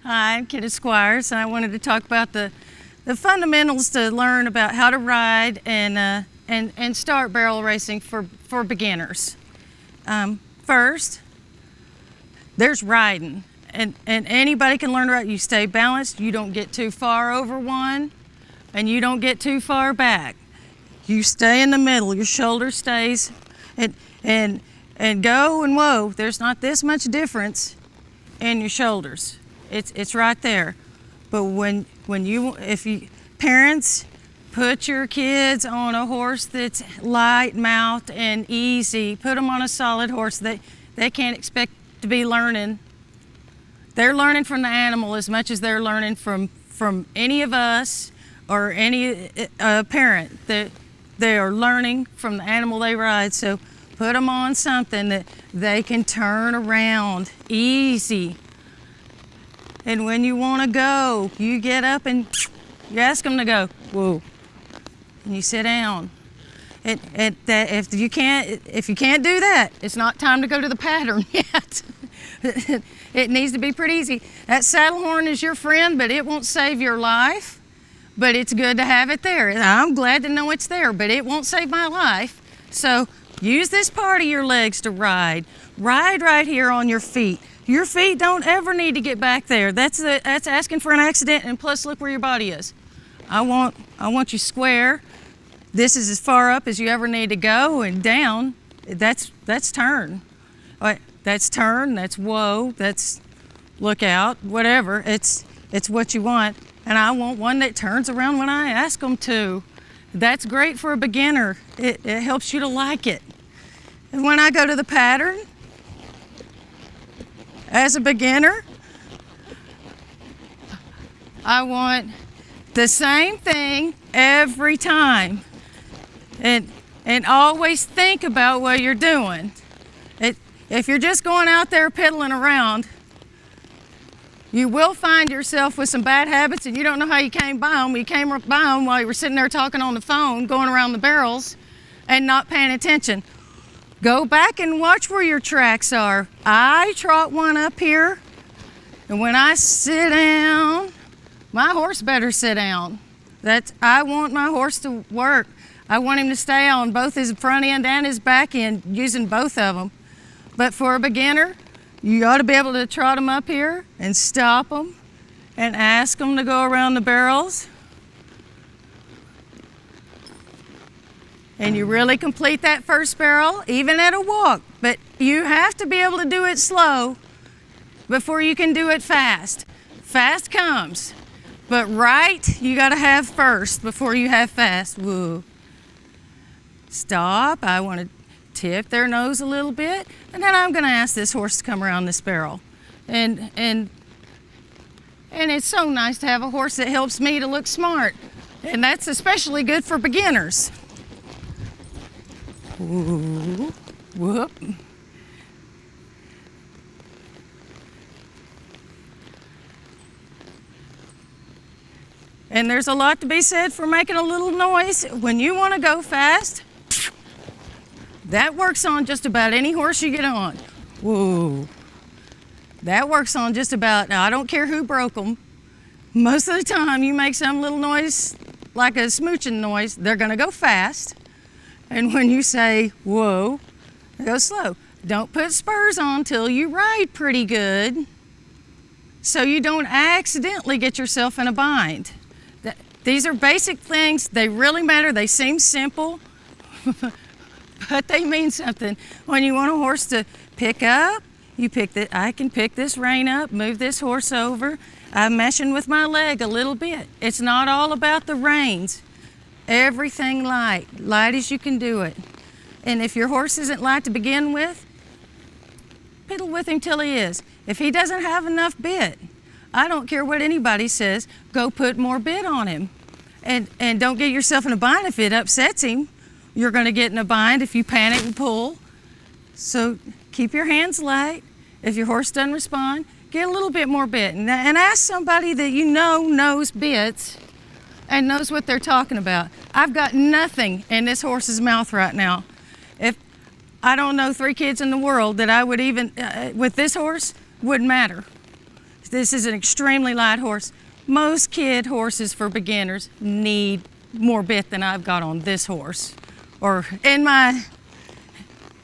Hi, I'm Kenneth Squires, and I wanted to talk about the fundamentals to learn about how to ride and start barrel racing for beginners. First, there's riding, and anybody can learn to ride. You stay balanced, you don't get too far over one, and you don't get too far back. You stay in the middle, your shoulder stays, and go and whoa, there's not this much difference in your shoulders. It's right there. But parents, put your kids on a horse that's light mouthed and easy. Put them on a solid horse. They can't expect to be learning. They're learning from the animal as much as they're learning from any of us or any parent. They are learning from the animal they ride. So put them on something that they can turn around easy. And when you want to go, you get up and you ask them to go, whoa, and you sit down. If you can't do that, it's not time to go to the pattern yet. It needs to be pretty easy. That saddle horn is your friend, but it won't save your life. But it's good to have it there. I'm glad to know it's there, but it won't save my life. So use this part of your legs to ride. Ride right here on your feet. Your feet don't ever need to get back there. That's asking for an accident, and plus look where your body is. I want you square. This is as far up as you ever need to go, and down. That's turn. All right, that's turn, that's whoa, that's look out, whatever. It's what you want. And I want one that turns around when I ask them to. That's great for a beginner. It helps you to like it. And when I go to the pattern, as a beginner, I want the same thing every time. And always think about what you're doing. If you're just going out there piddling around, you will find yourself with some bad habits and you don't know how you came by them. You came by them while you were sitting there talking on the phone, going around the barrels and not paying attention. Go back and watch where your tracks are. I trot one up here, and when I sit down, my horse better sit down. I want my horse to work. I want him to stay on both his front end and his back end, using both of them. But for a beginner, you ought to be able to trot them up here and stop them and ask them to go around the barrels. And you really complete that first barrel, even at a walk. But you have to be able to do it slow before you can do it fast. Fast comes, but right, you gotta have first before you have fast. Woo. Stop, I wanna tip their nose a little bit, and then I'm gonna ask this horse to come around this barrel. And it's so nice to have a horse that helps me to look smart. And that's especially good for beginners. Ooh, whoop. And there's a lot to be said for making a little noise. When you want to go fast, that works on just about any horse you get on. Whoa. That works on just about, now I don't care who broke them. Most of the time you make some little noise, like a smooching noise, they're gonna go fast. And when you say, whoa, go slow. Don't put spurs on till you ride pretty good so you don't accidentally get yourself in a bind. These are basic things. They really matter. They seem simple, but they mean something. When you want a horse to pick up, I can pick this rein up, move this horse over. I'm meshing with my leg a little bit. It's not all about the reins. Everything light as you can do it. And if your horse isn't light to begin with, piddle with him till he is. If he doesn't have enough bit, I don't care what anybody says, go put more bit on him. And don't get yourself in a bind if it upsets him. You're gonna get in a bind if you panic and pull. So keep your hands light. If your horse doesn't respond, get a little bit more bit. And ask somebody that you know knows bits and knows what they're talking about. I've got nothing in this horse's mouth right now. If I don't know 3 kids in the world that I would even, with this horse, wouldn't matter. This is an extremely light horse. Most kid horses for beginners need more bit than I've got on this horse, or in my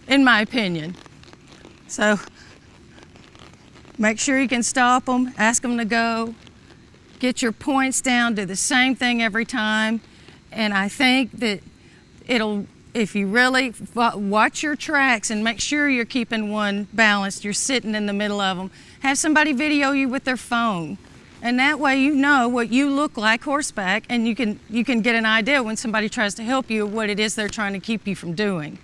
opinion. So make sure you can stop them, ask them to go, get your points down, do the same thing every time. And I think that if you really watch your tracks and make sure you're keeping one balanced, you're sitting in the middle of them, have somebody video you with their phone. And that way you know what you look like horseback, and you can get an idea when somebody tries to help you what it is they're trying to keep you from doing.